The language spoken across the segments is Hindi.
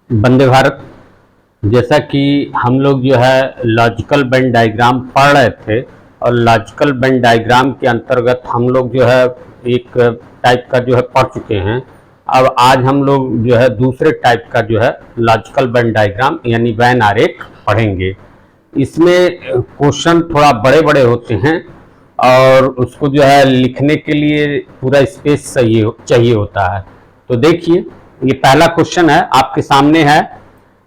वंदे भारत। जैसा कि हम लोग जो है लॉजिकल वेन डायग्राम पढ़ रहे थे और लॉजिकल वेन डायग्राम के अंतर्गत हम लोग जो है एक टाइप का जो है पढ़ चुके हैं। अब आज हम लोग जो है दूसरे टाइप का जो है लॉजिकल वेन डायग्राम यानी वैन आरेख पढ़ेंगे। इसमें क्वेश्चन थोड़ा बड़े बड़े होते हैं और उसको जो है लिखने के लिए पूरा स्पेस चाहिए होता है। तो देखिए, ये पहला क्वेश्चन है आपके सामने है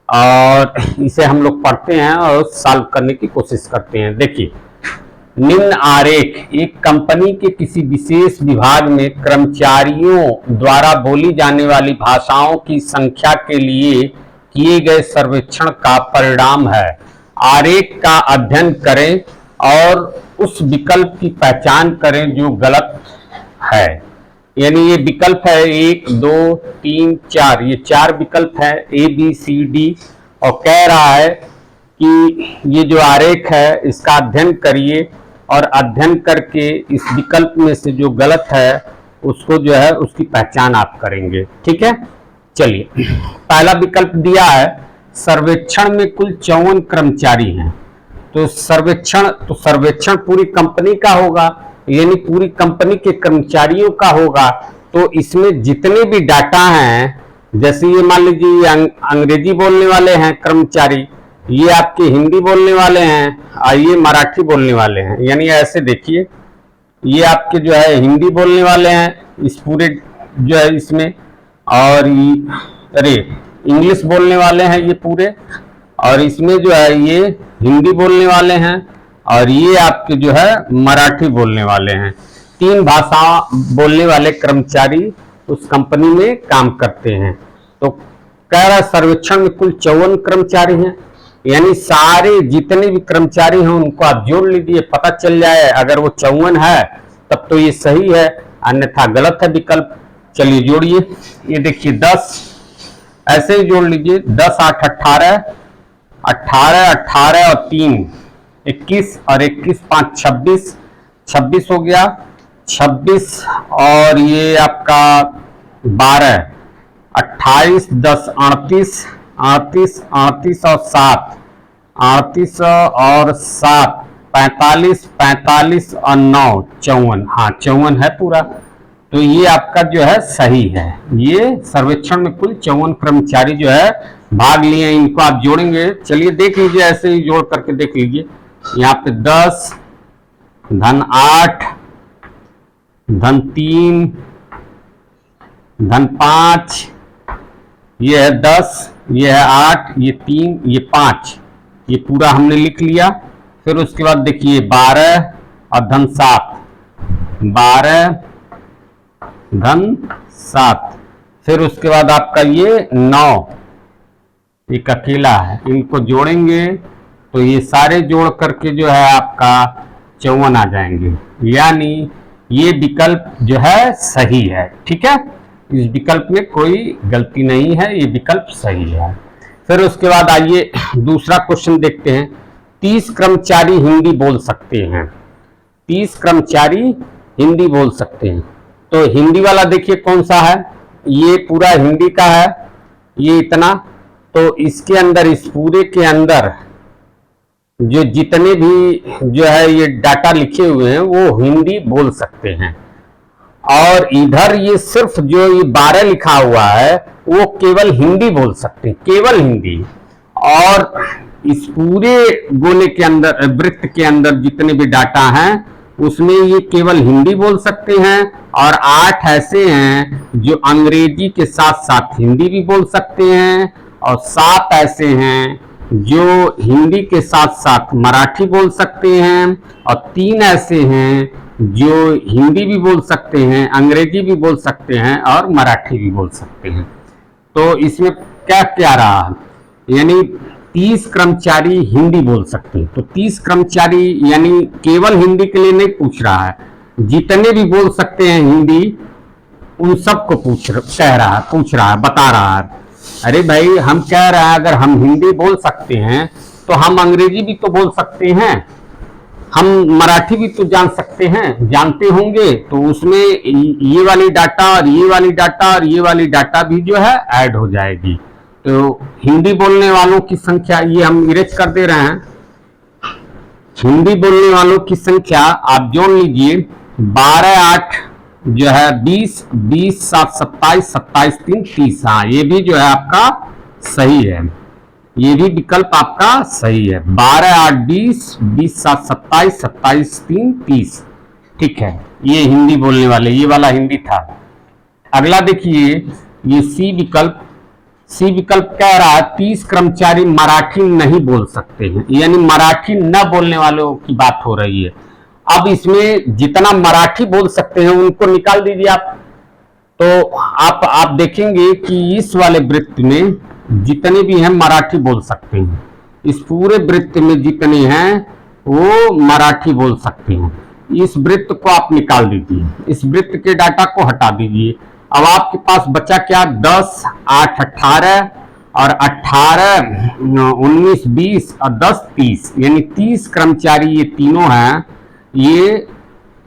और इसे हम लोग पढ़ते हैं और सॉल्व करने की कोशिश करते हैं। देखिए, निम्न आरेख एक कंपनी के किसी विशेष विभाग में कर्मचारियों द्वारा बोली जाने वाली भाषाओं की संख्या के लिए किए गए सर्वेक्षण का परिणाम है। आरेख का अध्ययन करें और उस विकल्प की पहचान करें जो गलत है। यानी ये विकल्प है 1 2 3 4, ये 4 विकल्प है A B C D और कह रहा है कि ये जो आरेख है इसका अध्ययन करिए और अध्ययन करके इस विकल्प में से जो गलत है उसको जो है उसकी पहचान आप करेंगे। ठीक है, चलिए पहला विकल्प दिया है सर्वेक्षण में कुल 54 कर्मचारी हैं। तो सर्वेक्षण पूरी कंपनी का होगा, यानी पूरी कंपनी के कर्मचारियों का होगा। तो इसमें जितने भी डाटा हैं, जैसे ये मान लीजिए अंग्रेजी बोलने वाले हैं कर्मचारी, ये आपके हिंदी बोलने वाले हैं और ये मराठी बोलने वाले हैं। यानी ऐसे देखिए, ये आपके जो है हिंदी बोलने वाले हैं इस पूरे जो है इसमें, और इंग्लिश बोलने वाले हैं ये पूरे, और इसमें जो है ये हिंदी बोलने वाले हैं और ये आपके जो है मराठी बोलने वाले हैं। 3 भाषा बोलने वाले कर्मचारी उस कंपनी में काम करते हैं। तो कह रहा सर्वेक्षण में कुल 54 कर्मचारी हैं, यानी सारे जितने भी कर्मचारी हैं उनको आप जोड़ लीजिए, पता चल जाए। अगर वो 54 है तब तो ये सही है, अन्यथा गलत है विकल्प। चलिए जोड़िए, ये देखिए 10 ऐसे ही जोड़ लीजिए, 10 8 18, 18 18 और 3 21 और 21 5 26, 26 हो गया, 26 और ये आपका 12, 28 10 38, 38 38 और 7, 38 और 7 45, 45 और 9 54। हाँ 54 है पूरा। तो ये आपका जो है सही है। ये सर्वेक्षण में कुल 54 कर्मचारी जो है भाग लिए, इनको आप जोड़ेंगे। चलिए देख लीजिए, ऐसे ही जोड़ करके देख लीजिए। यहाँ पे 10 धन 8 धन 3 धन 5, ये है 10, ये है 8, ये 3, ये 5, ये पूरा हमने लिख लिया। फिर उसके बाद देखिए 12 और धन 7, 12 धन 7, फिर उसके बाद आपका ये 9, एक अकेला है, इनको जोड़ेंगे तो ये सारे जोड़ करके जो है आपका 54 आ जाएंगे। यानी ये विकल्प जो है सही है। ठीक है, इस विकल्प में कोई गलती नहीं है, ये विकल्प सही है। फिर उसके बाद आइए दूसरा क्वेश्चन देखते हैं। 30 कर्मचारी हिंदी बोल सकते हैं, 30 कर्मचारी हिंदी बोल सकते हैं। तो हिंदी वाला देखिए कौन सा है, ये पूरा हिंदी का है, ये इतना। तो इसके अंदर, इस पूरे के अंदर जो जितने भी जो है ये डाटा लिखे हुए हैं वो हिंदी बोल सकते हैं। और इधर ये सिर्फ जो ये 12 लिखा हुआ है वो केवल हिंदी बोल सकते हैं, केवल हिंदी। और इस पूरे गोले के अंदर, वृत्त के अंदर जितने भी डाटा हैं उसमें ये केवल हिंदी बोल सकते हैं। और 8 ऐसे हैं जो अंग्रेजी के साथ साथ हिंदी भी बोल सकते हैं, और 7 ऐसे हैं जो हिंदी के साथ साथ मराठी बोल सकते हैं, और 3 ऐसे हैं जो हिंदी भी बोल सकते हैं, अंग्रेजी भी बोल सकते हैं और मराठी भी बोल सकते हैं। तो इसमें क्या क्या रहा, यानी 30 कर्मचारी हिंदी बोल सकते हैं। तो 30 कर्मचारी यानी केवल हिंदी के लिए नहीं पूछ रहा है, जितने भी बोल सकते हैं हिंदी उन सबको पूछ रहा है, बता रहा है। अरे भाई, हम कह रहे हैं अगर हम हिंदी बोल सकते हैं तो हम अंग्रेजी भी तो बोल सकते हैं, हम मराठी भी तो जान सकते हैं, जानते होंगे। तो उसमें ये वाली डाटा और ये वाली डाटा और ये वाली डाटा भी जो है ऐड हो जाएगी। तो हिंदी बोलने वालों की संख्या, ये हम इरेज कर दे रहे हैं, हिंदी बोलने वालों की संख्या आप जोड़ लीजिए, 12 8 जो है 20, 20 7 27, 27 3 30। हाँ, ये भी जो है आपका सही है, ये भी विकल्प आपका सही है। 12 8 20, 20 7 27, 27 3 30। ठीक है, ये हिंदी बोलने वाले, ये वाला हिंदी था। अगला देखिए, ये सी विकल्प, सी विकल्प कह रहा है 30 कर्मचारी मराठी नहीं बोल सकते हैं, यानी मराठी न बोलने वालों की बात हो रही है। अब इसमें जितना मराठी बोल सकते हैं उनको निकाल दीजिए आप। तो आप देखेंगे कि इस वाले वृत्त में जितने भी हैं मराठी बोल सकते हैं, इस पूरे वृत्त में जितने हैं वो मराठी बोल सकते हैं। इस वृत्त को आप निकाल दीजिए, इस वृत्त के डाटा को हटा दीजिए। अब आपके पास बचा क्या, 10 8 18 और 18 19 20 और 10 30, यानी 30 कर्मचारी ये तीनों हैं, ये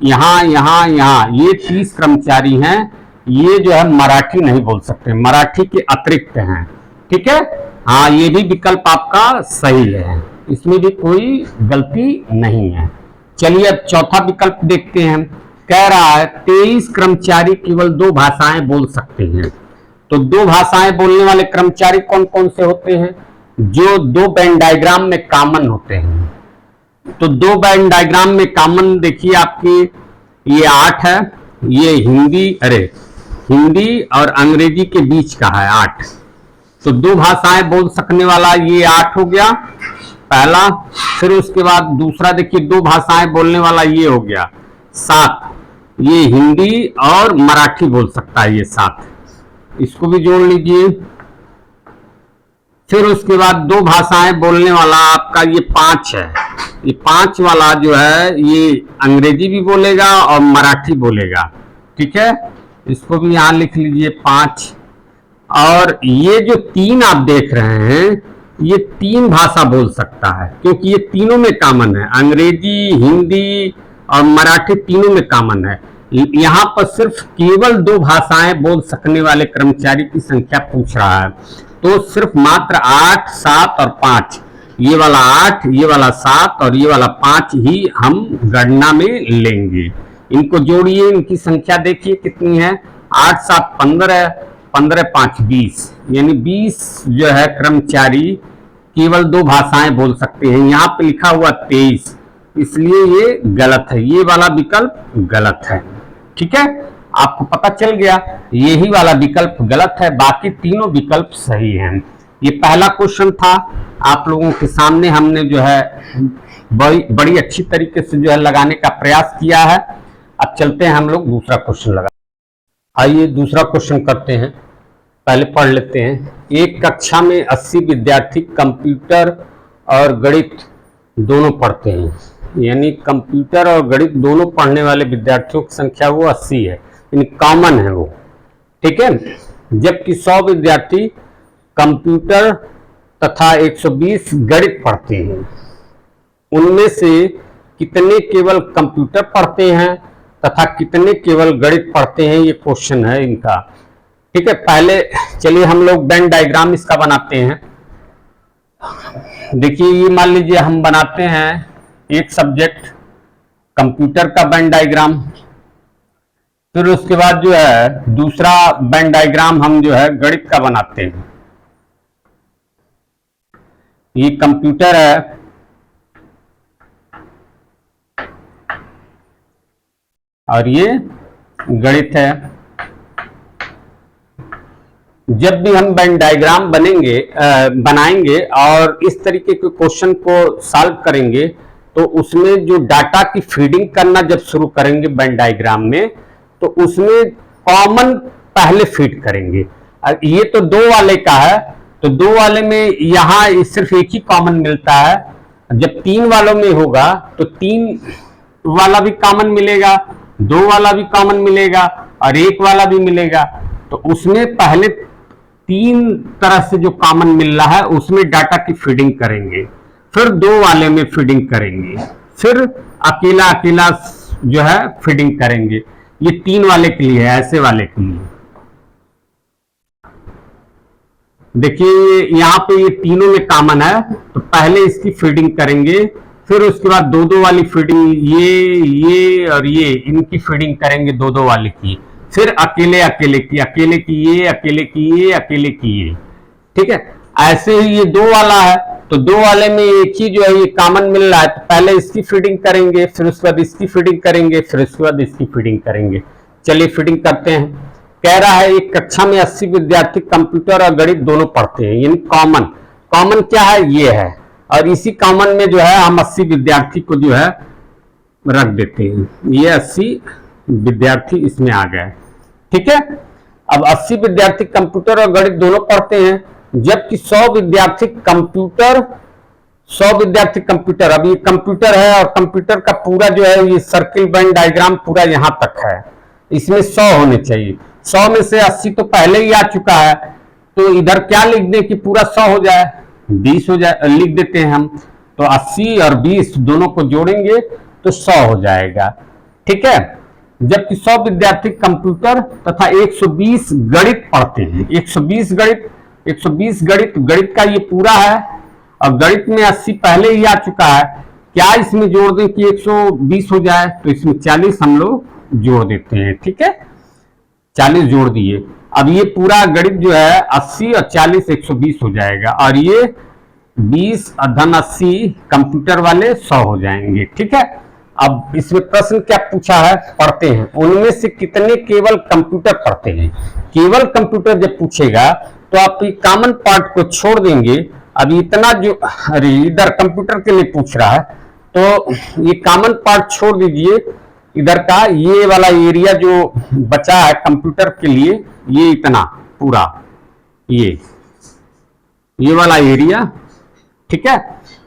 यहाँ यहाँ यहाँ ये 30 कर्मचारी हैं, ये जो है मराठी नहीं बोल सकते, मराठी के अतिरिक्त हैं। ठीक है, हाँ, ये भी विकल्प आपका सही है, इसमें भी कोई गलती नहीं है। चलिए अब चौथा विकल्प देखते हैं। कह रहा है 23 कर्मचारी केवल 2 भाषाएं बोल सकते हैं। तो 2 भाषाएं बोलने वाले कर्मचारी कौन कौन से होते हैं, जो 2 वेन डायग्राम में कॉमन होते हैं। तो 2 वेन डायग्राम में कॉमन देखिए आपकी, ये 8 है, ये हिंदी और अंग्रेजी के बीच का है 8। तो 2 भाषाएं बोल सकने वाला ये 8 हो गया पहला। फिर उसके बाद दूसरा देखिए 2 भाषाएं बोलने वाला ये हो गया 7, ये हिंदी और मराठी बोल सकता है ये 7, इसको भी जोड़ लीजिए। फिर उसके बाद 2 भाषाएं बोलने वाला आपका ये 5 है, ये 5 वाला जो है ये अंग्रेजी भी बोलेगा और मराठी बोलेगा। ठीक है, इसको भी यहां लिख लीजिए 5। और ये जो 3 आप देख रहे हैं, ये 3 भाषा बोल सकता है, क्योंकि ये तीनों में कॉमन है, अंग्रेजी हिंदी और मराठी तीनों में कॉमन है। यहाँ पर सिर्फ केवल 2 भाषाएं बोल सकने वाले कर्मचारी की संख्या पूछ रहा है। तो सिर्फ मात्र 8 7 और 5, ये वाला 8, ये वाला 7 और ये वाला 5 ही हम गणना में लेंगे। इनको जोड़िए, इनकी संख्या देखिए कितनी है, 8 7 15, 15 5 20, यानी 20 जो है कर्मचारी केवल 2 भाषाएं बोल सकते हैं। यहाँ पे लिखा हुआ 23, इसलिए ये गलत है, ये वाला विकल्प गलत है। ठीक है, आपको पता चल गया, यही वाला विकल्प गलत है, बाकी तीनों विकल्प सही हैं। ये पहला क्वेश्चन था, आप लोगों के सामने हमने जो है बड़ी अच्छी तरीके से जो है लगाने का प्रयास किया है। अब चलते हैं हम लोग दूसरा क्वेश्चन लगा। आइए दूसरा क्वेश्चन करते हैं, पहले पढ़ लेते हैं। एक कक्षा में 80 विद्यार्थी कंप्यूटर और गणित दोनों पढ़ते हैं, यानी कंप्यूटर और गणित दोनों पढ़ने वाले विद्यार्थियों की संख्या वो 80 है, यानी कॉमन है वो। ठीक है, जबकि 100 विद्यार्थी कंप्यूटर तथा 120 गणित पढ़ते हैं। उनमें से कितने केवल कंप्यूटर पढ़ते हैं तथा कितने केवल गणित पढ़ते हैं, ये क्वेश्चन है इनका। ठीक है, पहले चलिए हम लोग वेन डायग्राम इसका बनाते हैं। देखिए, ये मान लीजिए हम बनाते हैं एक सब्जेक्ट कंप्यूटर का वेन डायग्राम, फिर उसके बाद जो है दूसरा वेन डायग्राम हम जो है गणित का बनाते हैं। ये कंप्यूटर है और ये गणित है। जब भी हम वेन डायग्राम बनाएंगे और इस तरीके के क्वेश्चन को सॉल्व करेंगे, तो उसमें जो डाटा की फीडिंग करना जब शुरू करेंगे वेन डायग्राम में, तो उसमें कॉमन पहले फीड करेंगे। ये तो 2 वाले का है, तो 2 वाले में यहाँ सिर्फ एक ही कॉमन मिलता है। जब 3 वालों में होगा तो 3 वाला भी कॉमन मिलेगा, 2 वाला भी कॉमन मिलेगा और 1 वाला भी मिलेगा। तो उसमें पहले 3 तरह से जो कॉमन मिल रहा है उसमें डाटा की फीडिंग करेंगे, फिर 2 वाले में फीडिंग करेंगे, फिर अकेला अकेला जो है फीडिंग करेंगे। ये 3 वाले के लिए है, ऐसे वाले के लिए। देखिए यहाँ पे ये तीनों में कॉमन है, तो पहले इसकी फीडिंग करेंगे, फिर उसके बाद दो दो वाली फीडिंग, ये और ये इनकी फीडिंग करेंगे दो दो वाली की, फिर अकेले अकेले की, अकेले की ये, अकेले की ये, अकेले की ये। ठीक है, ऐसे ही ये दो वाला है, तो दो वाले में एक ही जो है ये कॉमन मिल रहा है, तो पहले इसकी फीडिंग करेंगे, फिर उसके बाद इसकी फीडिंग करेंगे, फिर उसके बाद इसकी फीडिंग करेंगे। चलिए फीडिंग करते हैं। कह रहा है एक कक्षा में 80 विद्यार्थी कंप्यूटर और गणित दोनों पढ़ते हैं, यानी कॉमन, कॉमन क्या है, ये है, और इसी कॉमन में जो है हम 80 विद्यार्थी को जो है रख देते हैं, ये 80 विद्यार्थी इसमें आ गए। ठीक है, अब 80 विद्यार्थी कंप्यूटर और गणित दोनों पढ़ते हैं, जबकि 100 विद्यार्थी कंप्यूटर, 100 विद्यार्थी कंप्यूटर, अब ये कंप्यूटर है और कंप्यूटर का पूरा जो है ये सर्किल वेन डायग्राम पूरा यहां तक है, इसमें 100 होने चाहिए। 100 में से 80 तो पहले ही आ चुका है, तो इधर क्या लिख दें कि पूरा 100 हो जाए, 20 हो जाए, लिख देते हैं हम। तो 80 और 20 दोनों को जोड़ेंगे तो 100 हो जाएगा। ठीक है, जबकि 100 विद्यार्थी कंप्यूटर तथा 120 गणित पढ़ते हैं। 120 गणित, 120 गणित, गणित का ये पूरा है और गणित में 80 पहले ही आ चुका है, क्या इसमें जोड़ दें कि 120 हो जाए, तो इसमें 40 हम लोग जोड़ देते हैं। ठीक है, 40 जोड़ दिए, अब ये पूरा गणित जो है 80 और 40 120 हो जाएगा, और ये 20 और धन 80 कंप्यूटर वाले 100 हो जाएंगे। ठीक है, अब इसमें प्रश्न क्या पूछा है, पढ़ते हैं, उनमें से कितने केवल कंप्यूटर पढ़ते हैं। केवल कंप्यूटर जब पूछेगा तो आप ये कॉमन पार्ट को छोड़ देंगे। अब इतना जो, अरे इधर कंप्यूटर के लिए पूछ रहा है, तो ये कॉमन पार्ट छोड़ दीजिए, इधर का ये वाला एरिया जो बचा है कंप्यूटर के लिए, ये इतना पूरा, ये वाला एरिया। ठीक है,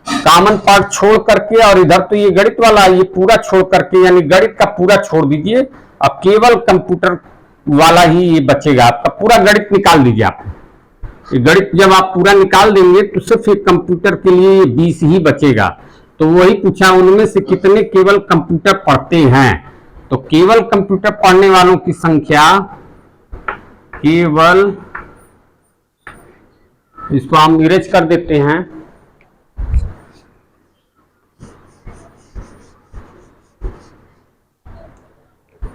कॉमन पार्ट छोड़ करके, और इधर तो ये गणित वाला, ये पूरा छोड़ करके, यानी गणित का पूरा छोड़ दीजिए, अब केवल कंप्यूटर वाला ही ये बचेगा आपका, पूरा गणित निकाल दीजिए आप। ये गणित जब आप पूरा निकाल देंगे तो सिर्फ ये कंप्यूटर के लिए ये 20 ही बचेगा। तो वही पूछा, उनमें से कितने केवल कंप्यूटर पढ़ते हैं। तो केवल कंप्यूटर पढ़ने वालों की संख्या, केवल, इसको हम इरेज कर देते हैं,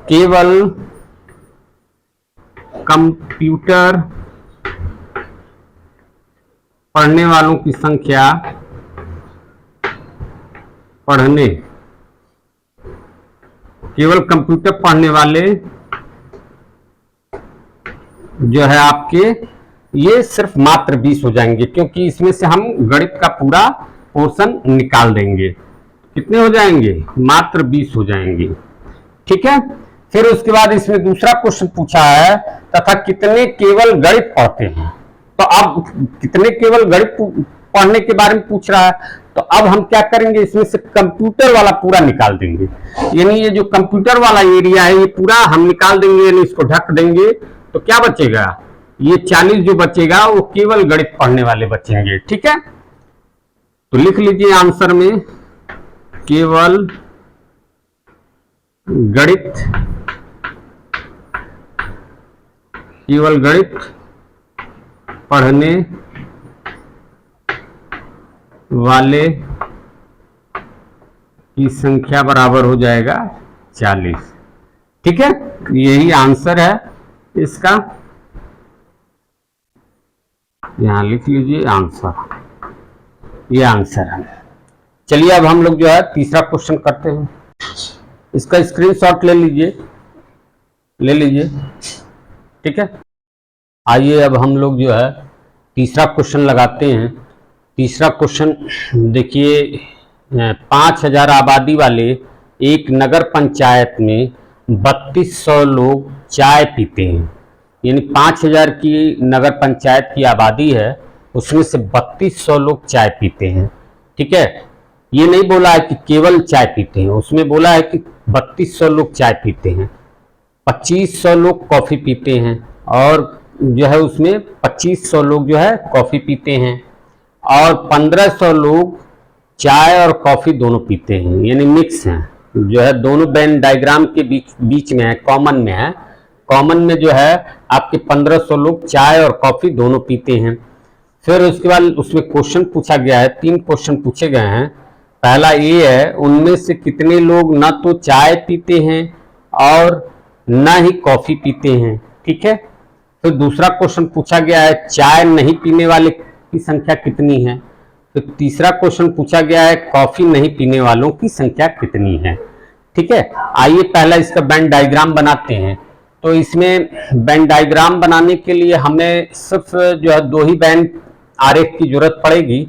केवल कंप्यूटर पढ़ने वालों की संख्या, पढ़ने, केवल कंप्यूटर पढ़ने वाले जो है आपके, ये सिर्फ मात्र 20 हो जाएंगे, क्योंकि इसमें से हम गणित का पूरा पोर्शन निकाल देंगे। कितने हो जाएंगे, मात्र 20 हो जाएंगे। ठीक है, फिर उसके बाद इसमें दूसरा क्वेश्चन पूछा है, तथा कितने केवल गणित पढ़ते हैं। तो अब कितने केवल गणित पढ़ने के बारे में पूछ रहा है, तो अब हम क्या करेंगे, इसमें से कंप्यूटर वाला पूरा निकाल देंगे, यानी ये जो कंप्यूटर वाला एरिया है ये पूरा हम निकाल देंगे, यानी इसको ढक देंगे, तो क्या बचेगा, ये 40 जो बचेगा वो केवल गणित पढ़ने वाले बचेंगे। ठीक है, तो लिख लीजिए आंसर में, केवल गणित, केवल गणित पढ़ने वाले की संख्या बराबर हो जाएगा 40। ठीक है, यही आंसर है इसका, यहां लिख लीजिए आंसर, ये आंसर है। चलिए अब हम लोग जो है तीसरा क्वेश्चन करते हैं, इसका स्क्रीनशॉट ले लीजिए, ले लीजिए। ठीक है, आइए अब हम लोग जो है तीसरा क्वेश्चन लगाते हैं। तीसरा क्वेश्चन देखिए, 5000 आबादी वाले एक नगर पंचायत में 3200 लोग चाय पीते हैं, यानी 5000 की नगर पंचायत की आबादी है, उसमें से 3200 लोग चाय पीते हैं। ठीक है, ये नहीं बोला है कि केवल चाय पीते हैं, उसमें बोला है कि 3200 लोग चाय पीते हैं, 2500 लोग कॉफ़ी पीते हैं, और जो है उसमें 2500 लोग जो है कॉफ़ी पीते हैं, और 1500 लोग चाय और कॉफ़ी दोनों पीते हैं, यानी मिक्स हैं, जो है दोनों वेन डायग्राम के बीच में है, कॉमन में है। कॉमन में जो है आपके 1500 लोग चाय और कॉफ़ी दोनों पीते हैं। फिर उसके बाद उसमें क्वेश्चन पूछा गया है, 3 क्वेश्चन पूछे गए हैं। पहला ये है, उनमें से कितने लोग ना तो चाय पीते हैं और ना ही कॉफी पीते हैं। ठीक है। फिर दूसरा क्वेश्चन पूछा गया है, चाय नहीं पीने वाले की संख्या कितनी है। फिर तीसरा क्वेश्चन पूछा गया है, कॉफी नहीं पीने वालों की संख्या कितनी है। ठीक है। आइए पहला इसका वेन डायग्राम बनाते हैं। तो इसमें वेन डायग्राम बनाने के लिए हमें सिर्फ जो है 2 ही वेन आरेख की जरूरत पड़ेगी,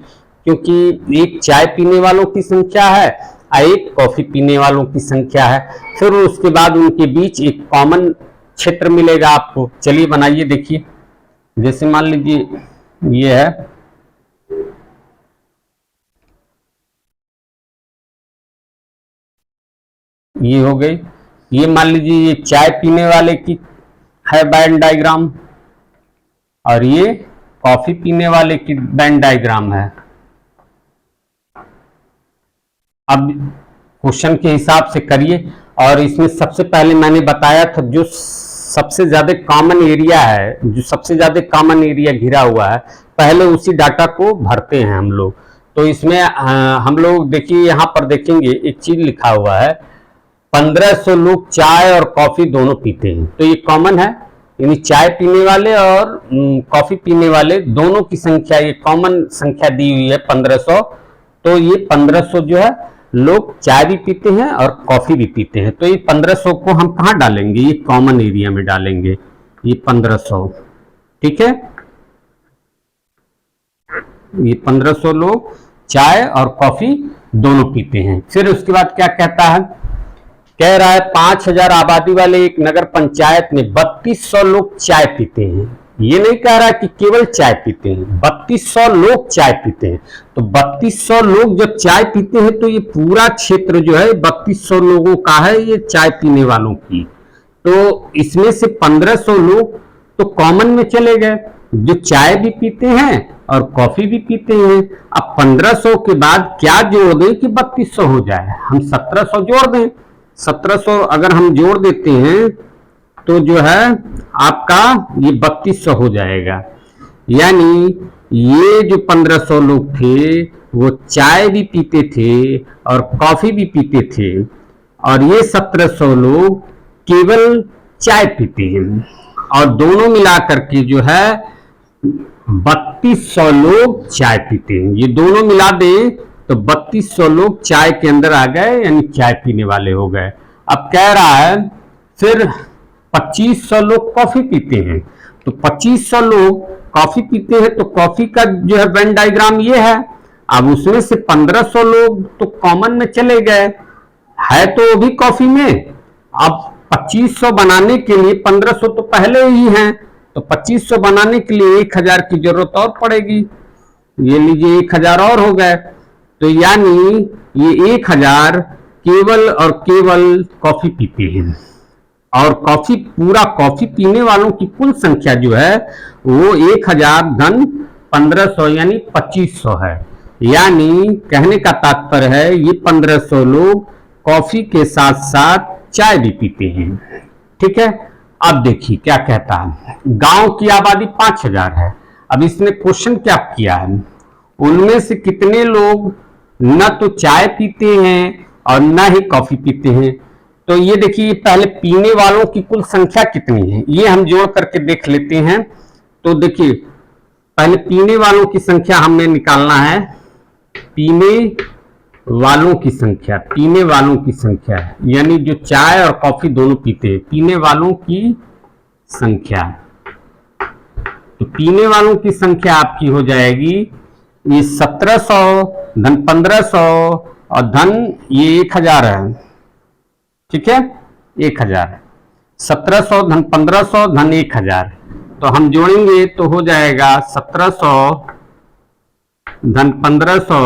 क्योंकि एक चाय पीने वालों की संख्या है और एक कॉफी पीने वालों की संख्या है। फिर उसके बाद उनके बीच एक कॉमन क्षेत्र मिलेगा आपको। चलिए बनाइए, देखिए। जैसे मान लीजिए ये है, ये हो गई। ये मान लीजिए ये चाय पीने वाले की है वेन डायग्राम, और ये कॉफी पीने वाले की वेन डायग्राम है। अब क्वेश्चन के हिसाब से करिए। और इसमें सबसे पहले मैंने बताया था, जो सबसे ज्यादा कॉमन एरिया है, जो सबसे ज्यादा कॉमन एरिया घिरा हुआ है, पहले उसी डाटा को भरते हैं हम लोग। तो इसमें हम लोग देखिए, यहाँ पर देखेंगे एक चीज लिखा हुआ है, 1500 लोग चाय और कॉफी दोनों पीते हैं। तो ये कॉमन है, यानी चाय पीने वाले और कॉफी पीने वाले दोनों की संख्या, ये कॉमन संख्या दी हुई है 1500। तो ये 1500 जो है लोग चाय भी पीते हैं और कॉफी भी पीते हैं। तो ये 1500 को हम कहाँ डालेंगे, ये कॉमन एरिया में डालेंगे, ये 1500। ठीक है। ये 1500 लोग चाय और कॉफी दोनों पीते हैं। फिर उसके बाद क्या कहता है, कह रहा है 5000 आबादी वाले एक नगर पंचायत में 3200 लोग चाय पीते हैं। ये नहीं कह रहा कि केवल चाय पीते हैं, 3200 लोग चाय पीते हैं। तो 3200 लोग जब चाय पीते हैं तो ये पूरा क्षेत्र जो है 3200 लोगों का है, ये चाय पीने वालों की। तो इसमें से 1500 लोग तो कॉमन में चले गए, जो चाय भी पीते हैं और कॉफी भी पीते हैं। अब 1500 के बाद क्या जोड़ दें कि 3200 हो जाए, हम 1700 जोड़ दें। 1700 अगर हम जोड़ देते हैं तो जो है आपका ये 3200 हो जाएगा। यानी ये जो 1500 लोग थे वो चाय भी पीते थे और कॉफी भी पीते थे, और ये 1700 लोग केवल चाय पीते हैं। और दोनों मिलाकर के जो है 3200 लोग चाय पीते हैं। ये दोनों मिला दें तो 3200 लोग चाय के अंदर आ गए, यानी चाय पीने वाले हो गए। अब कह रहा है फिर 2500 लोग कॉफी पीते हैं। तो 2500 लोग कॉफी पीते हैं, तो कॉफी का जो है वेन डायग्राम ये है। अब उसमें से 1500 लोग तो कॉमन में चले गए, है तो वो भी कॉफी में। अब 2500 बनाने के लिए 1500 तो पहले ही हैं, तो 2500 बनाने के लिए 1000 की जरूरत और पड़ेगी। ये लीजिए 1000 और हो गए। तो यानी ये 1000 केवल और केवल कॉफी पीते हैं, और कॉफी पूरा कॉफी पीने वालों की कुल संख्या जो है वो 1000 धन 1500 यानी 2500 है। यानी कहने का तात्पर्य है ये 1500 लोग कॉफी के साथ साथ चाय भी पीते हैं। ठीक है। अब देखिए क्या कहता है, गांव की आबादी 5000 है। अब इसने क्वेश्चन क्या किया है, उनमें से कितने लोग न तो चाय पीते हैं और न ही कॉफी पीते हैं। तो ये देखिए पहले पीने वालों की कुल संख्या कितनी है, ये हम जोड़ करके देख लेते हैं। तो देखिए पहले पीने वालों की संख्या हमें निकालना है, पीने वालों की संख्या, पीने वालों की संख्या यानी जो चाय और कॉफी दोनों पीते हैं, पीने वालों की संख्या। तो पीने वालों की संख्या आपकी हो जाएगी ये 1700 धन 1500 और धन ये 1000 है। ठीक है, 1000, 1700 धन 1500 धन 1000। तो हम जोड़ेंगे तो हो जाएगा 1700 धन 1500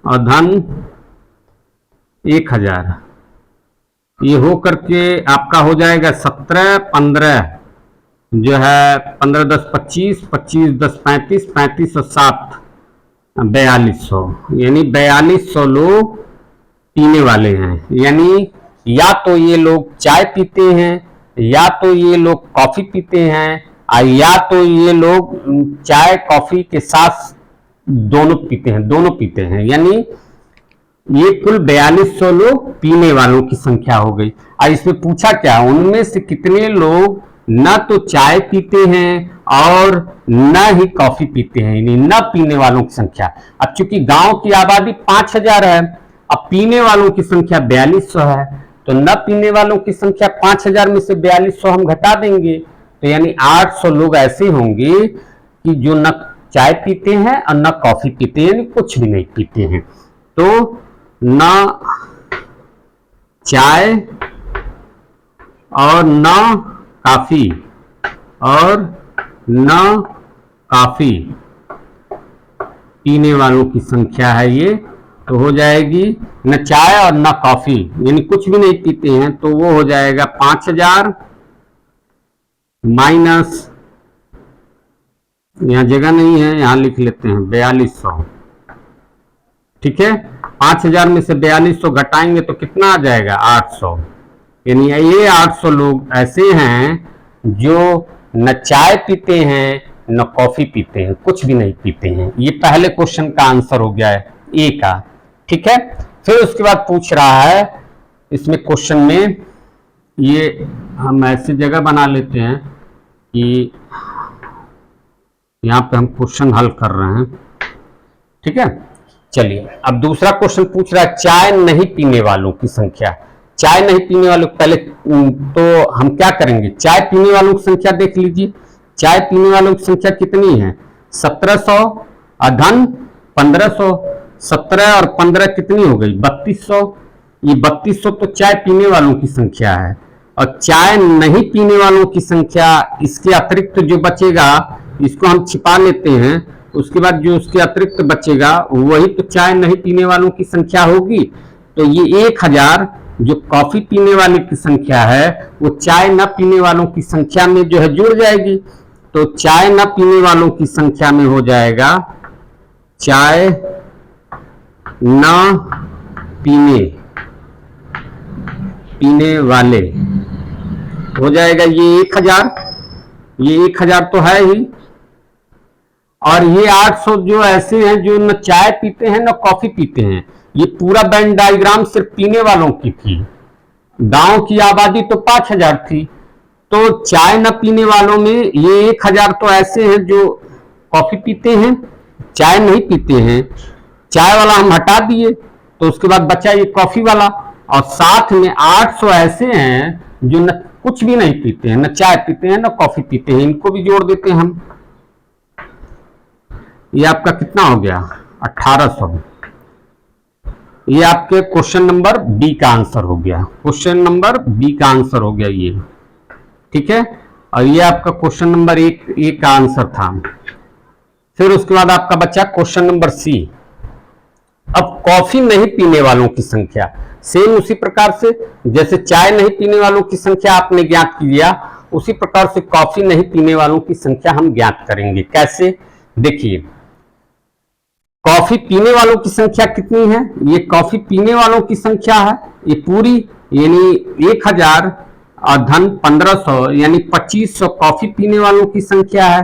और धन 1000। ये हो करके आपका हो जाएगा 17 15 जो है 15 10 25 25 10 35 35 और 7 4200, यानी 4200 लोग पीने वाले हैं। यानी या तो ये लोग चाय पीते हैं, या तो ये लोग कॉफी पीते हैं, या तो ये लोग चाय कॉफी के साथ दोनों पीते हैं, यानी ये कुल 4200 लोग पीने वालों की संख्या हो गई। और इसमें पूछा क्या, उनमें से कितने लोग न तो चाय पीते हैं और न ही कॉफी पीते हैं, यानी न पीने वालों की संख्या। अब चूंकि गांव की आबादी 5000 है, अब पीने वालों की संख्या 4200 है, तो न पीने वालों की संख्या 5000 में से 4200 हम घटा देंगे, तो यानी 800 लोग ऐसे होंगे कि जो न चाय पीते हैं और न कॉफी पीते हैं, यानी कुछ भी नहीं पीते हैं। तो न चाय और न काफी और न काफी पीने वालों की संख्या है ये, तो हो जाएगी न चाय और न कॉफी, यानी कुछ भी नहीं पीते हैं, तो वो हो जाएगा 5000 माइनस, यहां जगह नहीं है, यहां लिख लेते हैं 4200। ठीक है, 5000 में से 4200 घटाएंगे तो कितना आ जाएगा 800, यानी ये 800 लोग ऐसे हैं जो न चाय पीते हैं न कॉफी पीते हैं, कुछ भी नहीं पीते हैं। ये पहले क्वेश्चन का आंसर हो गया है ए का। ठीक है, फिर उसके बाद पूछ रहा है इसमें क्वेश्चन में, ये हम ऐसी जगह बना लेते हैं कि यहां पे हम क्वेश्चन हल कर रहे हैं। ठीक है, चलिए अब दूसरा क्वेश्चन पूछ रहा है चाय नहीं पीने वालों की संख्या। चाय नहीं पीने वालों, पहले तो हम क्या करेंगे, चाय पीने वालों की संख्या देख लीजिए। चाय पीने वालों की संख्या कितनी है, 1700 अधन 1500, 17 और 15 कितनी हो गई 3200। ये 3200 तो चाय पीने वालों की संख्या है, और चाय नहीं पीने वालों की संख्या, इसके अतिरिक्त जो बचेगा इसको हम छिपा लेते हैं, उसके बाद जो उसके अतिरिक्त बचेगा वही तो चाय नहीं पीने वालों की संख्या होगी। तो ये 1000 जो कॉफी पीने वाले की संख्या है वो चाय न पीने वालों की संख्या में जो है जुड़ जाएगी, तो चाय न पीने वालों की संख्या में हो जाएगा चाय न पीने वाले हो जाएगा ये 1000, ये 1000 तो है ही, और ये 800 जो ऐसे हैं जो न चाय पीते हैं न कॉफी पीते हैं। ये पूरा वेन डायग्राम सिर्फ पीने वालों की थी, गांव की आबादी तो 5000 थी, तो चाय न पीने वालों में ये 1000 तो ऐसे हैं जो कॉफी पीते हैं, चाय नहीं पीते हैं। चाय वाला हम हटा दिए, तो उसके बाद बचा ये कॉफी वाला, और साथ में 800 ऐसे हैं जो न कुछ भी नहीं पीते हैं, न चाय पीते हैं न कॉफी पीते हैं, इनको भी जोड़ देते हैं हम। ये आपका कितना हो गया 1800। ये आपके क्वेश्चन नंबर बी का आंसर हो गया, क्वेश्चन नंबर बी का आंसर हो गया ये। ठीक है, और ये आपका क्वेश्चन नंबर एक का आंसर था। फिर उसके बाद आपका बच्चा क्वेश्चन नंबर सी। अब कॉफी नहीं पीने वालों की संख्या, सेम उसी प्रकार से जैसे चाय नहीं पीने वालों की संख्या आपने ज्ञात किया, उसी प्रकार से कॉफी नहीं पीने वालों की संख्या हम ज्ञात करेंगे। कैसे, देखिए कॉफी पीने वालों की संख्या कितनी है, ये कॉफी पीने वालों की संख्या है ये पूरी, यानी 1000 और धन 1500, यानी 2500 कॉफी पीने वालों की संख्या है।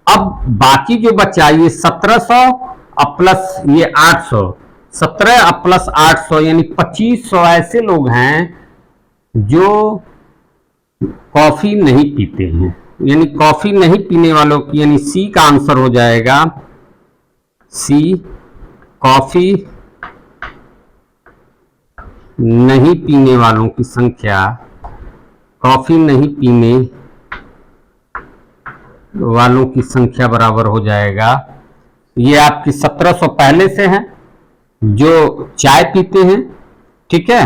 अब बाकी जो बचा ये 1700 और प्लस ये 800, 17 और प्लस 800 यानी 2500 ऐसे लोग हैं जो कॉफी नहीं पीते हैं, यानी कॉफी नहीं पीने वालों की, यानी सी का आंसर हो जाएगा सी, कॉफी नहीं पीने वालों की संख्या, कॉफी नहीं पीने वालों की संख्या बराबर हो जाएगा, ये आपकी 1700 पहले से है जो चाय पीते हैं, ठीक है,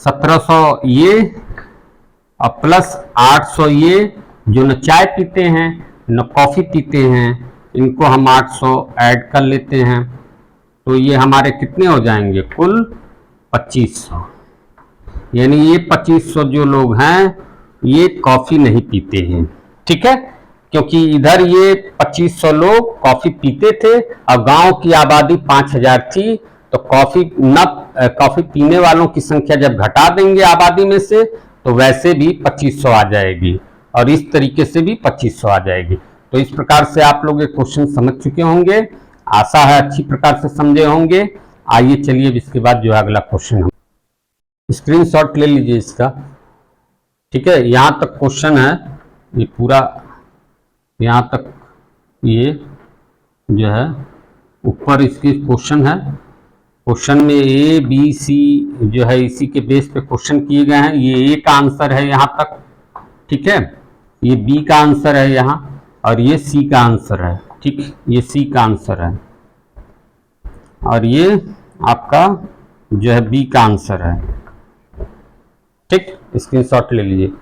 1700 ये और प्लस 800 ये जो न चाय पीते हैं न कॉफी पीते हैं, इनको हम 800 ऐड कर लेते हैं, तो ये हमारे कितने हो जाएंगे कुल 2500, यानी ये 2500 जो लोग हैं ये कॉफी नहीं पीते हैं। ठीक है, क्योंकि इधर ये 2500 लोग कॉफी पीते थे और गांव की आबादी 5000 थी, तो कॉफी पीने वालों की संख्या जब घटा देंगे आबादी में से तो वैसे भी 2500 आ जाएगी, और इस तरीके से भी 2500 आ जाएगी। तो इस प्रकार से आप लोग ये क्वेश्चन समझ चुके होंगे, आशा है अच्छी प्रकार से समझे होंगे। आइए चलिए इसके बाद जो है अगला क्वेश्चन हम स्क्रीनशॉट ले लीजिए इसका, ठीक है। यहाँ तक क्वेश्चन है, ये पूरा यहाँ तक ये जो है ऊपर इसके क्वेश्चन है। क्वेश्चन में ए बी सी जो है इसी के बेस पे क्वेश्चन किए गए हैं। ये ए का आंसर है यहाँ तक, ठीक है। ये बी का आंसर है यहाँ, और ये सी का आंसर है, ठीक। ये सी का आंसर है और ये आपका जो है बी का आंसर है, ठीक। स्क्रीनशॉट ले लीजिए।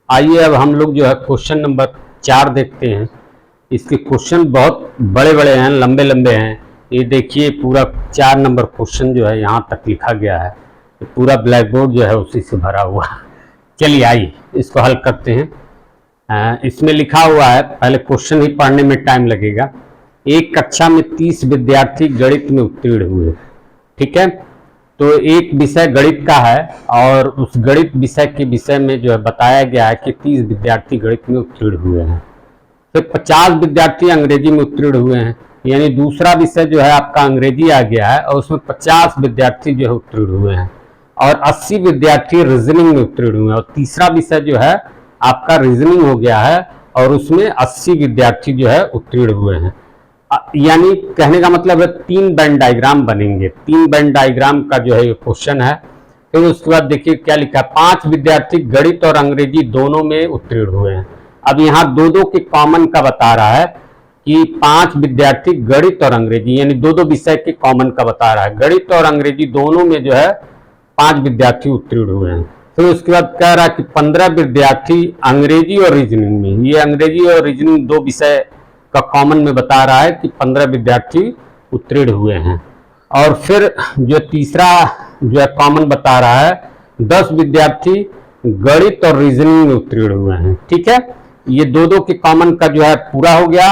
आइए अब हम लोग जो है क्वेश्चन नंबर 4 देखते हैं। इसके क्वेश्चन बहुत बड़े बड़े हैं, लंबे लंबे हैं। ये देखिए पूरा 4 नंबर क्वेश्चन जो है यहाँ तक लिखा गया है। पूरा ब्लैक बोर्ड जो है उसी से भरा हुआ है। चलिए आइए इसको हल करते हैं। इसमें लिखा हुआ है, पहले क्वेश्चन ही पढ़ने में टाइम लगेगा। एक कक्षा में 30 विद्यार्थी गणित में उत्तीर्ण हुए, ठीक है। तो एक विषय गणित का है और उस गणित विषय के विषय में जो है बताया गया है कि 30 विद्यार्थी गणित में उत्तीर्ण हुए हैं। फिर 50 विद्यार्थी अंग्रेजी में उत्तीर्ण हुए हैं, यानी दूसरा विषय जो है आपका अंग्रेजी आ गया है और उसमें 50 विद्यार्थी जो है उत्तीर्ण हुए हैं, और 80 विद्यार्थी रीजनिंग में उत्तीर्ण हुए हैं। और तीसरा विषय जो है आपका रीजनिंग हो गया है और उसमें 80 विद्यार्थी जो है उत्तीर्ण हुए हैं। यानी कहने का मतलब है 3 वेन डायग्राम बनेंगे। 3 वेन डायग्राम का जो है ये क्वेश्चन है। फिर उसके बाद देखिए क्या लिखा है, 5 विद्यार्थी गणित और अंग्रेजी दोनों में उत्तीर्ण हुए हैं। अब यहाँ दो के कॉमन का बता रहा है कि 5 विद्यार्थी गणित और अंग्रेजी, यानी दो विषय के कॉमन का बता रहा है। गणित और अंग्रेजी दोनों में जो है 5 विद्यार्थी उत्तीर्ण हुए हैं। फिर उसके बाद कह रहा है कि 15 विद्यार्थी अंग्रेजी और रीजनिंग में, ये अंग्रेजी और रीजनिंग 2 विषय का कॉमन में बता रहा है कि 15 विद्यार्थी उत्तीर्ण हुए हैं। और फिर जो तीसरा जो है कॉमन बता रहा है 10 विद्यार्थी गणित और रीजनिंग में उत्तीर्ण हुए हैं, ठीक है। ये दो के कॉमन का जो है पूरा हो गया।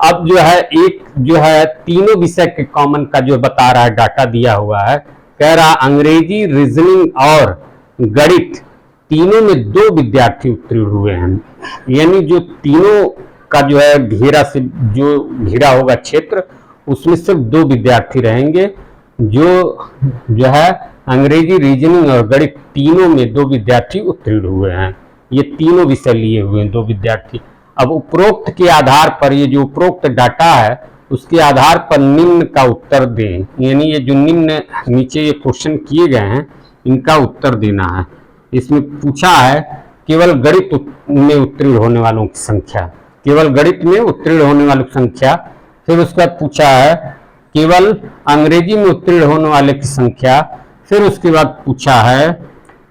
अब जो है एक जो है तीनों विषय के कॉमन का जो बता रहा है, डाटा दिया हुआ है, कह रहा अंग्रेजी, रीजनिंग और गणित तीनों में 2 विद्यार्थी उत्तीर्ण हुए हैं। यानी जो तीनों का जो है घेरा से जो घेरा होगा क्षेत्र, उसमें सिर्फ 2 विद्यार्थी रहेंगे। जो है अंग्रेजी, रीजनिंग और गणित तीनों में 2 विद्यार्थी उत्तीर्ण हुए हैं। ये तीनों विषय लिए हुए हैं 2 विद्यार्थी। अब उपरोक्त के आधार पर, ये जो उपरोक्त डाटा है उसके आधार पर निम्न का उत्तर दें। यानी ये जो निम्न नीचे ये क्वेश्चन किए गए हैं इनका उत्तर देना है। इसमें पूछा है केवल गणित में उत्तीर्ण होने वालों की संख्या, केवल गणित में उत्तीर्ण होने वालों की संख्या। फिर उसके बाद पूछा है केवल अंग्रेजी में उत्तीर्ण होने वाले की संख्या। फिर उसके बाद पूछा है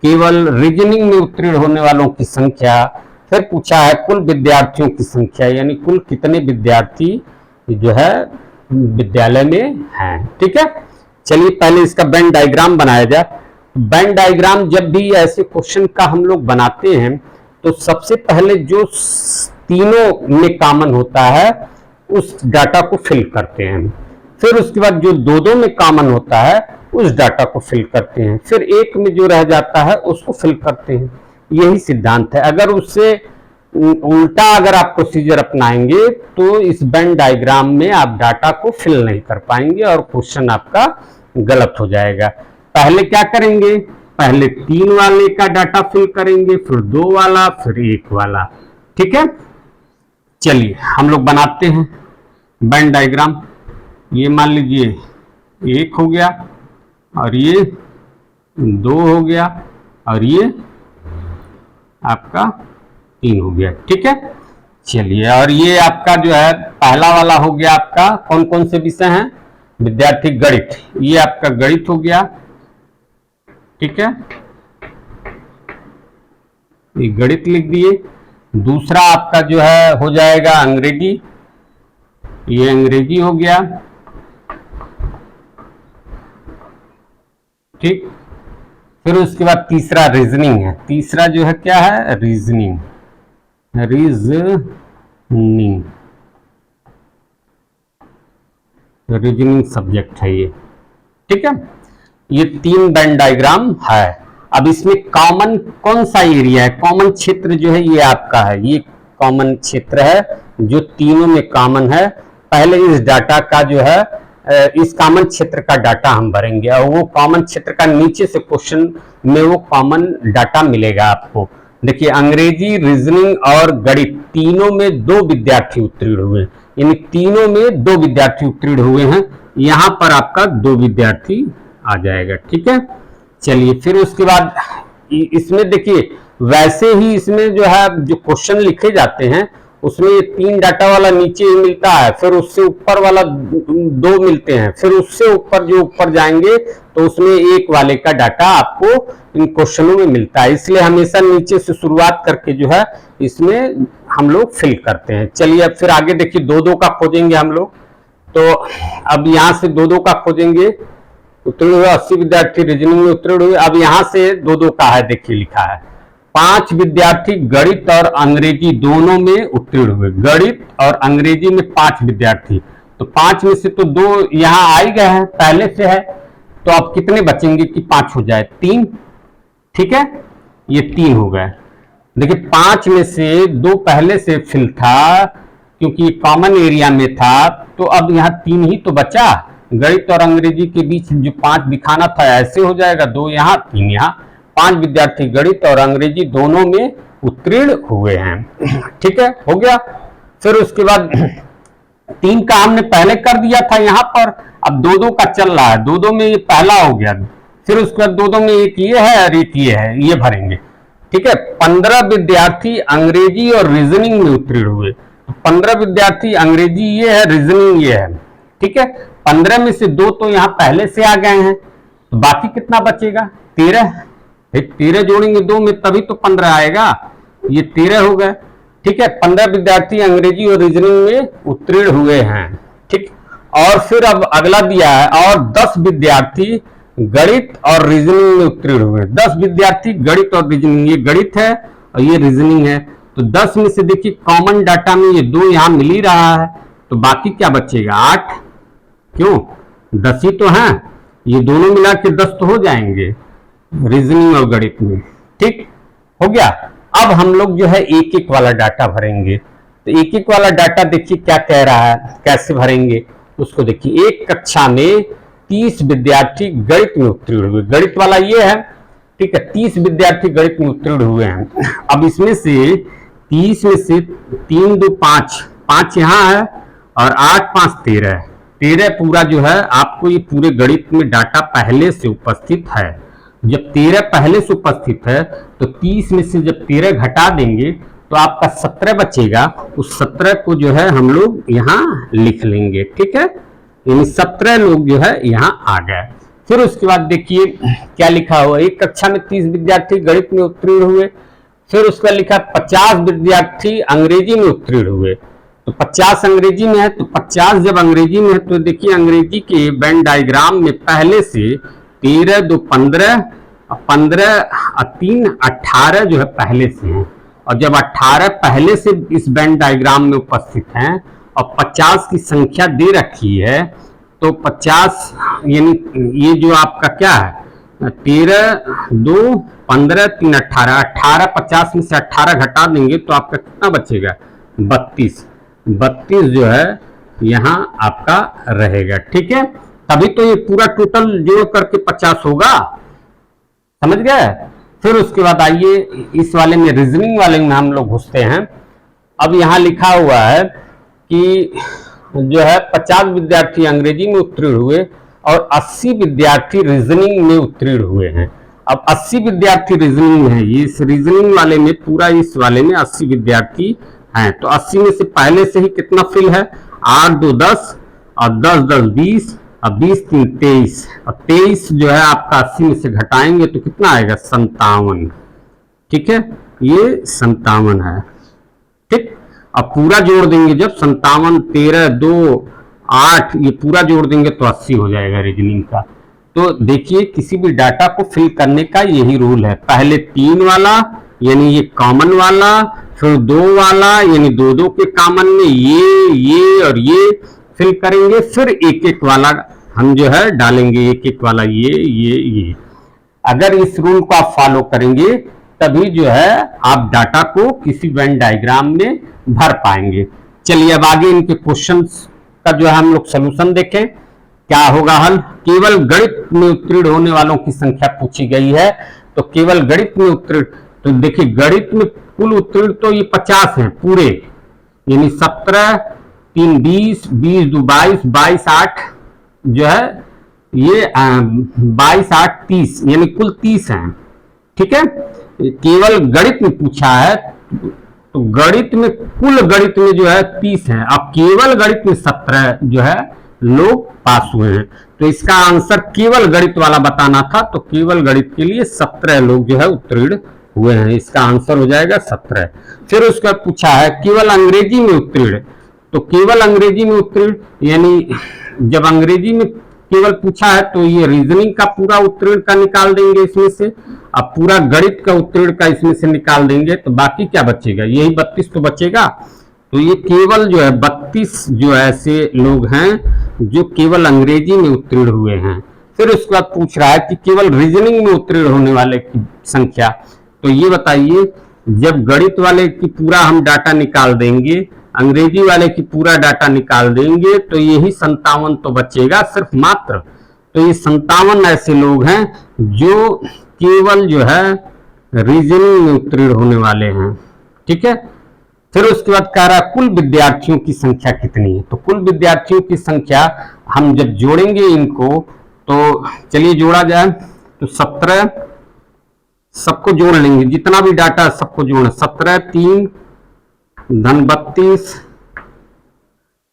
केवल रीजनिंग में उत्तीर्ण होने वालों की संख्या। फिर पूछा है कुल विद्यार्थियों की संख्या, यानी कुल कितने विद्यार्थी जो है विद्यालय में हैं, ठीक है। चलिए पहले इसका वेन डायग्राम बनाया जाए। वेन डायग्राम जब भी ऐसे क्वेश्चन का हम लोग बनाते हैं तो सबसे पहले जो तीनों में कॉमन होता है उस डाटा को फिल करते हैं। फिर उसके बाद जो दो में कॉमन होता है उस डाटा को फिल करते हैं। फिर एक में जो रह जाता है उसको फिल करते हैं। यही सिद्धांत है। अगर उससे उल्टा अगर आप प्रोसीजर अपनाएंगे तो इस वेन डायग्राम में आप डाटा को फिल नहीं कर पाएंगे और क्वेश्चन आपका गलत हो जाएगा। पहले क्या करेंगे, पहले 3 वाले का डाटा फिल करेंगे, फिर 2 वाला, फिर 1 वाला, ठीक है। चलिए हम लोग बनाते हैं वेन डायग्राम। ये मान लीजिए 1 हो गया और ये 2 हो गया और ये आपका 3 हो गया, ठीक है। चलिए और ये आपका जो है पहला वाला हो गया आपका कौन कौन से विषय हैं, विद्यार्थी गणित, ये आपका गणित हो गया, ठीक है। ये गणित लिख दिए। दूसरा आपका जो है हो जाएगा अंग्रेजी, ये अंग्रेजी हो गया, ठीक। फिर उसके बाद तीसरा रीजनिंग है। तीसरा जो है क्या है, रीजनिंग, रीजनिंग सब्जेक्ट है ये, ठीक है। ये 3 वेन डायग्राम है। अब इसमें कॉमन कौन सा एरिया है, कॉमन क्षेत्र जो है ये आपका है, ये कॉमन क्षेत्र है जो तीनों में कॉमन है। पहले इस डाटा का जो है इस कॉमन क्षेत्र का डाटा हम भरेंगे और वो कॉमन क्षेत्र का नीचे से क्वेश्चन में वो कॉमन डाटा मिलेगा आपको। देखिए अंग्रेजी, रीजनिंग और गणित तीनों में 2 विद्यार्थी उत्तीर्ण हुए, यानी तीनों में 2 विद्यार्थी उत्तीर्ण हुए हैं। यहां पर आपका 2 विद्यार्थी आ जाएगा, ठीक है। चलिए फिर उसके बाद इसमें देखिए वैसे ही इसमें जो है जो क्वेश्चन लिखे जाते हैं उसमें ये 3 डाटा वाला नीचे ही मिलता है, फिर उससे ऊपर वाला 2 मिलते हैं, फिर उससे ऊपर जो ऊपर जाएंगे तो उसमें 1 वाले का डाटा आपको इन क्वेश्चनों में मिलता है। इसलिए हमेशा नीचे से शुरुआत करके जो है इसमें हम लोग फिल करते हैं। चलिए अब फिर आगे देखिए 2-2 का खोजेंगे हम लोग। तो अब यहाँ से 2-2 का खोजेंगे। उत्तीर्ण हुए 80 विद्यार्थी रीजनिंग में उत्तीर्ण हुए। अब यहाँ से 2-2 का है, देखिए लिखा है 5 विद्यार्थी गणित और अंग्रेजी दोनों में उत्तीर्ण हुए। गणित और अंग्रेजी में 5 विद्यार्थी, तो 5 में से तो 2 यहाँ आ ही गए हैं, पहले से है, तो अब कितने बचेंगे कि 5 हो जाए, 3, ठीक है, ये 3 हो गए। देखिए 5 में से 2 पहले से फिल था क्योंकि कॉमन एरिया में था, तो अब यहाँ 3 ही तो बचा। गणित और अंग्रेजी के बीच जो 5 दिखाना था ऐसे हो जाएगा, 2 यहाँ 3 यहाँ। 5 विद्यार्थी गणित और अंग्रेजी दोनों में उत्तीर्ण हुए हैं, ठीक है, हो गया। फिर उसके बाद 3 का हमने पहले कर दिया था यहाँ पर, अब 2-2 का चल रहा है, 2-2 में ये पहला हो गया। फिर उसके बाद 2-2 में एक ये है और एक ये है, ये भरेंगे, ठीक है। 15 विद्यार्थी अंग्रेजी और रीजनिंग में उत्तीर्ण हुए। 15 विद्यार्थी अंग्रेजी ये है, रीजनिंग ये है, ठीक है। 15 में से 2 तो यहाँ पहले से आ गए हैं, तो बाकी कितना बचेगा, 13। 13 जोड़ेंगे 2 में तभी तो 15 आएगा, ये 13 हो गए, ठीक है। 15 विद्यार्थी अंग्रेजी और रीजनिंग में उत्तीर्ण हुए हैं, ठीक। और फिर अब अगला दिया है और 10 विद्यार्थी गणित और रीजनिंग में उत्तीर्ण हुए। 10 विद्यार्थी गणित और रीजनिंग, ये गणित है और ये रीजनिंग है, तो 10 में से देखिए कॉमन डाटा में ये 2 यहाँ मिल ही रहा है, तो बाकी क्या बचेगा, 8, क्यों 10 ही तो हैं, ये दोनों मिला के 10 तो हो जाएंगे रीजनिंग और गणित में, ठीक हो गया। अब हम लोग जो है एक एक वाला डाटा भरेंगे। तो एक एक वाला डाटा देखिए क्या कह रहा है, कैसे भरेंगे उसको देखिए। एक कक्षा में 30 विद्यार्थी गणित में उत्तीर्ण हुए, गणित वाला ये है, ठीक है। 30 विद्यार्थी गणित में उत्तीर्ण हुए हैं। अब इसमें से 30 में से 3 2 5, 5 यहाँ है और 8 5 13, 13 पूरा जो है आपको ये पूरे गणित में डाटा पहले से उपस्थित है। जब 13 पहले से उपस्थित है तो 30 में से जब 13 घटा देंगे तो आपका 17 बचेगा। उस 17 को जो है हम लोग यहाँ लिख लेंगे, ठीक है, यानी 17 लोग जो है यहाँ आ गए। फिर उसके बाद देखिए क्या लिखा हुआ, एक कक्षा में 30 विद्यार्थी गणित में उत्तीर्ण हुए। फिर उसका लिखा 50 विद्यार्थी अंग्रेजी में उत्तीर्ण हुए। तो 50 अंग्रेजी में है, तो 50 जब अंग्रेजी में है तो देखिए अंग्रेजी के वेन डायग्राम में पहले से 13 2 15, 15 3 18 जो है पहले से हैं, और जब 18 पहले से इस वेन डायग्राम में उपस्थित हैं और 50 की संख्या दे रखी है, तो 50 यानी ये जो आपका क्या है 13 2 15 3 18, 18 50 में से 18 घटा देंगे तो आपका कितना बचेगा, 32। 32 जो है यहाँ आपका रहेगा, ठीक है। तभी तो ये पूरा टोटल जोड़ करके 50 होगा, समझ गए। फिर उसके बाद आइए इस वाले में, रीजनिंग वाले में हम लोग घुसते हैं। अब यहाँ लिखा हुआ है कि जो है 50 विद्यार्थी अंग्रेजी में उत्तीर्ण हुए और 80 विद्यार्थी रीजनिंग में उत्तीर्ण हुए हैं। अब 80 विद्यार्थी रीजनिंग में है, ये इस रीजनिंग वाले में पूरा इस वाले में 80 विद्यार्थी हैं। तो 80 में से पहले से ही कितना फिल है, 8 2 10 और 10 10 20 और 20 3 23, और 23 जो है आपका 80 में से घटाएंगे तो कितना आएगा, 57, ठीक है, ये 57 है, ठीक। अब पूरा जोड़ देंगे जब 57 13 2 8 ये पूरा जोड़ देंगे तो 80 हो जाएगा रीजनिंग का। तो देखिए किसी भी डाटा को फिल करने का यही रूल है, पहले 3 वाला यानी ये कॉमन वाला, फिर 2 वाला यानी 2 के कॉमन में ये और ये फिल करेंगे, फिर एक एक वाला हम जो है डालेंगे, एक एक वाला ये। अगर इस रूल को आप फॉलो करेंगे तभी जो है आप डाटा को किसी वेन डायग्राम में भर पाएंगे। चलिए अब आगे इनके क्वेश्चंस का जो है हम लोग सोल्यूशन देखें। क्या होगा हल? केवल गणित में उत्तीर्ण होने वालों की संख्या पूछी गई है। तो केवल गणित में उत्तीर्ण, तो देखिए गणित में कुल उत्तीर्ण तो ये 50 हैं पूरे, यानी 17 3 20 20 2 22 22 8 जो है ये 22 8 30, यानी कुल 30 हैं। ठीक है, केवल गणित में पूछा है तो गणित में कुल गणित में जो है 30 हैं। अब केवल गणित में 17 जो है लोग पास हुए हैं। तो इसका आंसर केवल गणित वाला बताना था, तो केवल गणित के लिए 17 लोग जो है उत्तीर्ण हुए हैं। इसका आंसर हो जाएगा 17। फिर उसका पूछा है केवल अंग्रेजी में उत्तीर्ण, तो केवल अंग्रेजी में उत्तीर्ण, यानी जब अंग्रेजी में केवल पूछा है तो ये रीजनिंग का पूरा उत्तीर्ण का निकाल देंगे इसमें से, अब पूरा गणित का उत्तीर्ण का इसमें से निकाल देंगे, तो बाकी क्या बचेगा? यही 32 तो बचेगा। तो ये केवल जो है 32 जो ऐसे लोग हैं जो केवल अंग्रेजी में उत्तीर्ण हुए हैं। फिर उसके बाद पूछ रहा है कि केवल रीजनिंग में उत्तीर्ण होने वाले की संख्या, तो ये बताइए जब गणित वाले की पूरा हम डाटा निकाल देंगे, अंग्रेजी वाले की पूरा डाटा निकाल देंगे, तो यही 57 तो बचेगा सिर्फ मात्र। तो ये 57 ऐसे लोग हैं जो केवल जो है रीजनिंग में उत्तीर्ण होने वाले हैं। ठीक है, फिर उसके बाद कह रहा है कुल विद्यार्थियों की संख्या कितनी है। तो कुल विद्यार्थियों की संख्या हम जब जोड़ेंगे इनको, तो चलिए जोड़ा जाए, तो 17 सबको जोड़ लेंगे, जितना भी डाटा सबको जोड़ना, 17 3 धन 32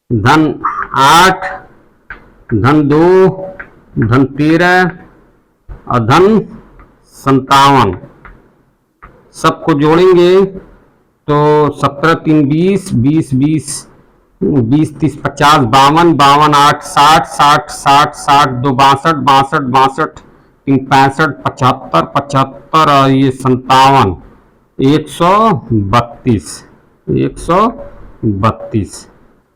धन 8 धन 2 धन 13 और धन 57 सबको जोड़ेंगे तो 17 3 20 20 20 20 30 50 52 52 8 60 60 60 60 2 62 62 62 3 65 75 75 और ये 57 132 132।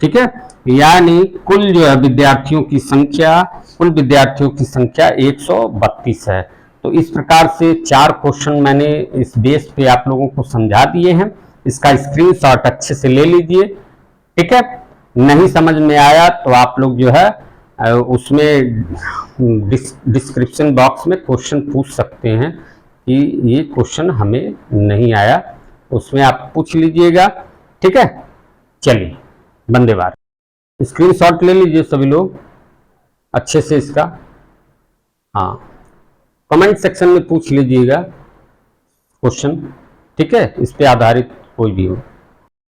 ठीक है, यानी कुल जो है विद्यार्थियों की संख्या, कुल विद्यार्थियों की संख्या 132 है। तो इस प्रकार से 4 क्वेश्चन मैंने इस बेस पे आप लोगों को समझा दिए हैं। इसका स्क्रीनशॉट अच्छे से ले लीजिए। ठीक है, नहीं समझ में आया तो आप लोग जो है उसमें डिस्क्रिप्शन बॉक्स में क्वेश्चन पूछ सकते हैं कि ये क्वेश्चन हमें नहीं आया, उसमें आप पूछ लीजिएगा। ठीक है, चलिए वंदे भारत। स्क्रीनशॉट ले लीजिए सभी लोग अच्छे से इसका। हाँ, कमेंट सेक्शन में पूछ लीजिएगा क्वेश्चन। ठीक है, इस पे आधारित कोई भी हो।